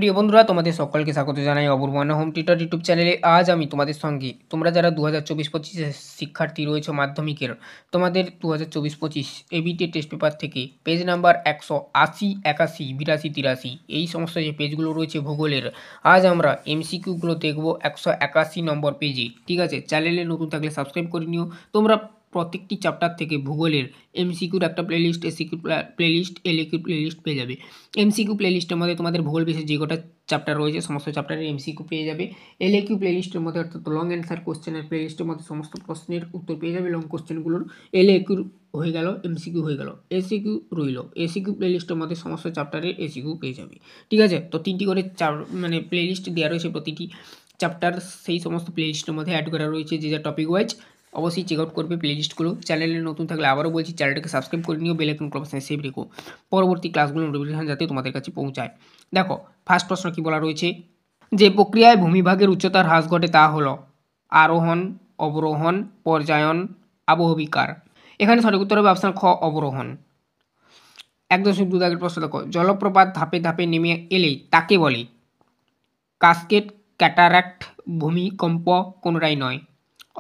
প্রিয় বন্ধুরা, তোমাদের সকলকে স্বাগত জানাই অপূর্ব হোম টিউটর ইউটিউব চ্যানেলে। আজ আমি তোমাদের সঙ্গে তোমরা যারা 2024-25 শিক্ষার্থী রয়েছে মাধ্যমিকের, তোমাদের 2024-25 এবিটি টেস্ট পেপার থেকে পেজ নাম্বার 180, 81, 82, 83 এই সমস্ত যে পেজগুলো রয়েছে ভূগোলের, আজ আমরা এমসিকিউগুলো দেখব 181 নম্বর পেজে। ঠিক আছে, চ্যানেলে নতুন থাকলে সাবস্ক্রাইব করে নিও। তোমরা প্রত্যেকটি চ্যাপ্টার থেকে ভূগোলের এমসিকিউর একটা প্লেলিস্ট, এসিকিউ প্লেলিস্ট, এলএকিউ প্লেলিস্ট পেয়ে যাবে। এমসিকিউ প্লেলিস্টের মধ্যে তোমাদের ভূগোল বিষয়ে যে কটা চ্যাপ্টার রয়েছে সমস্ত চ্যাপ্টারের এমসিকিউ পেয়ে যাবে। এলএকিউ প্লেলিস্টের মধ্যে অর্থাৎ লং অ্যান্সার কোশ্চেনের প্লেলিস্টের মধ্যে সমস্ত প্রশ্নের উত্তর পেয়ে যাবে। লং কোশ্চেনগুলোর এলএকিউ হয়ে গেল, এমসিকিউ হয়ে গেল, এসিকিউ রইল। এসিকিউ প্লেলিস্টের মধ্যে সমস্ত চ্যাপ্টারের এসিকিউ পেয়ে যাবে। ঠিক আছে, তো 3টি করে প্লেলিস্ট দেওয়া রয়েছে প্রতিটি চ্যাপ্টার, সেই সমস্ত প্লেলিস্টের মধ্যে অ্যাড করা রয়েছে যে যা টপিক ওয়াইজ। অবশ্যই চেক আউট করবে প্লেলিস্টগুলো। চ্যানেলে নতুন থাকলে আবারও বলছি, চ্যানেলটাকে সাবস্ক্রাইব করে নিও, বেল আইকন অপশনে সেভ রেখো, পরবর্তী ক্লাসগুলো নোটিফিকেশন যাতে তোমাদের কাছে পৌঁছায়। দেখো, ফার্স্ট প্রশ্ন কি বলা রয়েছে, যে প্রক্রিয়ায় ভূমিভাগের উচ্চতার হ্রাস ঘটে তা হলো আরোহণ, অবরোহণ, পর্যায়ন, আবহবিকার। এখানে সঠিক উত্তর হবে অপশান খ, অবরোহণ। 1.2 দাগের প্রশ্ন দেখো, জলপ্রপাত ধাপে ধাপে নেমে এলে তাকে বলে কাসকেড, ক্যাটারাক্ট, ভূমিকম্প, কোনোটাই নয়।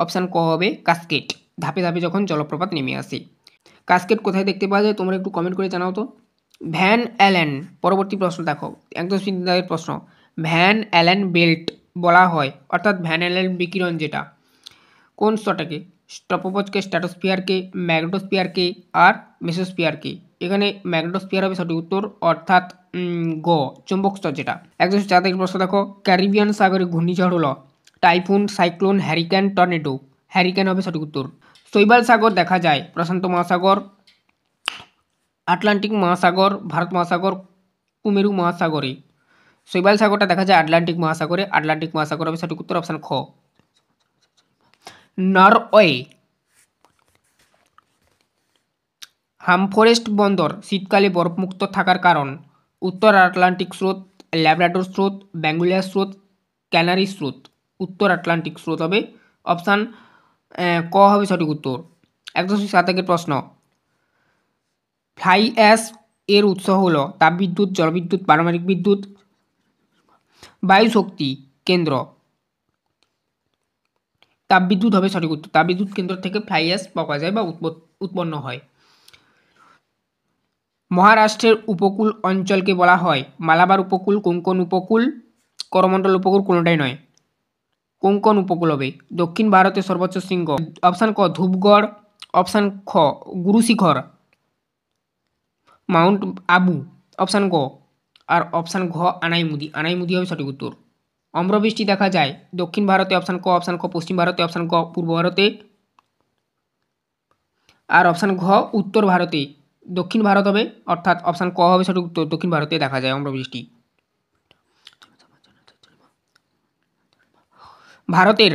অপশান ক হবে কাসকেড, ধাপে ধাপে যখন জলপ্রপাত নেমে আসে। কাসকেড কোথায় দেখতে পাওয়া যায় তোমরা একটু কমেন্ট করে জানাও তো। ভ্যান অ্যালেন, পরবর্তী প্রশ্ন দেখো 1.3 দাগের প্রশ্ন, ভ্যান অ্যালেন বেল্ট বলা হয় অর্থাৎ ভ্যান অ্যালেন বিকিরণ যেটা কোন স্তরটাকে, ট্রপোস্ফিয়ারকে, স্ট্র্যাটোস্ফিয়ারকে, ম্যাগনেটোস্ফিয়ারকে আর মেসোস্ফিয়ারকে। এখানে ম্যাগনেটোস্ফিয়ার হবে সঠিক উত্তর, অর্থাৎ গ, চুম্বক স্তর যেটা। 1.4 দাগের প্রশ্ন দেখো, ক্যারিবিয়ান সাগরে ঘূর্ণিঝড় হলো typhoon, cyclone, hurricane, tornado. Hurricane হবে সঠিক উত্তর। শৈবাল সাগর দেখা যায় প্রশান্ত মহাসাগর, আটলান্টিক মহাসাগর, ভারত মহাসাগর, কুমেরু মহাসাগরে। শৈবাল সাগরটা দেখা যায় আটলান্টিক মহাসাগরে, আটলান্টিক মহাসাগর হবে সঠিক উত্তর, অপশান খ। নরওয়ে, হামফরেস্ট বন্দর শীতকালে বরফমুক্ত থাকার কারণ উত্তর আটলান্টিক স্রোত, ল্যাব্রাডোর স্রোত, ব্যাঙ্গুলিয়া স্রোত, ক্যানারি স্রোত। উত্তর আটলান্টিক স্রোত হবে, অপশান ক হবে সঠিক উত্তর। 1.7 প্রশ্ন, ফ্লাই অ্যাশ এর উৎস হল তাপবিদ্যুৎ, জলবিদ্যুৎ, পারমাণবিক বিদ্যুৎ, বায়ু শক্তি কেন্দ্র। তাপবিদ্যুৎ হবে সঠিক উত্তর, তাপবিদ্যুৎ কেন্দ্র থেকে ফ্লাই অ্যাশ পাওয়া যায় বা উৎপন্ন হয়। মহারাষ্ট্রের উপকূল অঞ্চলকে বলা হয় মালাবার উপকূল, কোঙ্কণ উপকূল, করমণ্ডল উপকূল, কোনোটাই নয়। কোঙ্কণ উপকূল হবে। দক্ষিণ ভারতের সর্বোচ্চ শৃঙ্গ, অপশান ক ধূপগড়, অপশান খ গুরুশিখর, মাউন্ট আবু, অপশান গ, আর অপশান ঘ আনাইমুদি। আনাইমুদি হবে সঠিক উত্তর। অম্রবৃষ্টি দেখা যায় দক্ষিণ ভারতে, অপশান ক, অপশান খ পশ্চিম ভারতে, অপশান ক পূর্ব ভারতে, আর অপশান ঘ উত্তর ভারতে। দক্ষিণ ভারত হবে, অর্থাৎ অপশান ক হবে সঠিক উত্তর, দক্ষিণ ভারতে দেখা যায় অম্রবৃষ্টি। ভারতের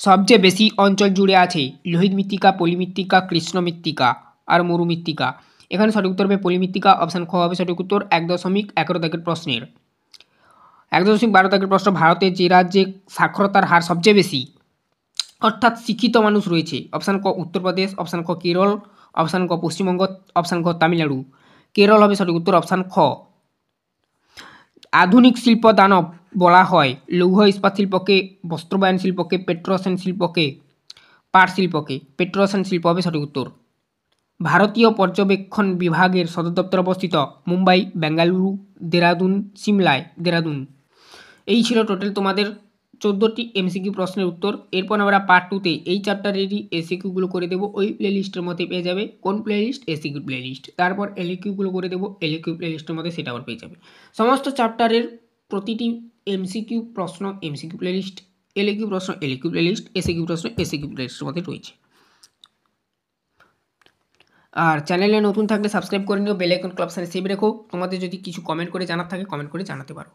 সবচেয়ে বেশি অঞ্চল জুড়ে আছে লোহিত মৃত্তিকা, পলি মৃত্তিকা, কৃষ্ণ মৃত্তিকা আর মরু মৃত্তিকা। এখানে সঠিক উত্তর হবে পলি মৃত্তিকা, অপশান খ হবে সঠিক উত্তর। 1.11 দাগের প্রশ্নের 1.12 দাগের প্রশ্ন, ভারতের যে রাজ্যে সাক্ষরতার হার সবচেয়ে বেশি অর্থাৎ শিক্ষিত মানুষ রয়েছে, অপশান ক উত্তরপ্রদেশ, অপশান খ কেরল, অপশান ক পশ্চিমবঙ্গ, অপশান খ তামিলনাড়ু। কেরল হবে সঠিক উত্তর, অপশান খ। আধুনিক শিল্প দানব বলা হয় লৌহ ইস্পাত শিল্পকে, বস্ত্রবায়ন শিল্পকে, পেট্রোরসায়ন শিল্পকে, পাট শিল্পকে। পেট্রোরসায়ন শিল্প হবে সঠিক উত্তর। ভারতীয় পর্যবেক্ষণ বিভাগের সদর দপ্তর অবস্থিত মুম্বাই, বেঙ্গালুরু, দেরাদুন, সিমলায়। দেরাদুন। এই ছিল টোটাল তোমাদের 14টি এমসিকিউ প্রশ্নের উত্তর। এরপর আমরা পার্ট 2তে এই চ্যাপ্টারেরই এসিকিউগুলো করে দেবো, ওই প্লেলিস্টের মধ্যে পেয়ে যাবে। কোন প্লেলিস্ট? SCQ playlist. তারপর এলকিউগুলো করে দেবো, এলকিউ প্লেলিস্টের মধ্যে সেটা আবার পেয়ে যাবে। সমস্ত চ্যাপ্টারের প্রতিটি এমসিকিউ প্রশ্ন এমসিকিউ প্লেলিস্ট, এলকিউ প্রশ্ন এলকিউ প্লেলিস্ট, এসিকিউ প্রশ্ন এসিকিউ প্লেলিস্টের মধ্যে রয়েছে। আর চ্যানেলে নতুন থাকলে সাবস্ক্রাইব করে নিও, বেল আইকন অপশানে সেভ রেখো। তোমাদের যদি কিছু কমেন্ট করে জানার থাকে কমেন্ট করে জানাতে পারো।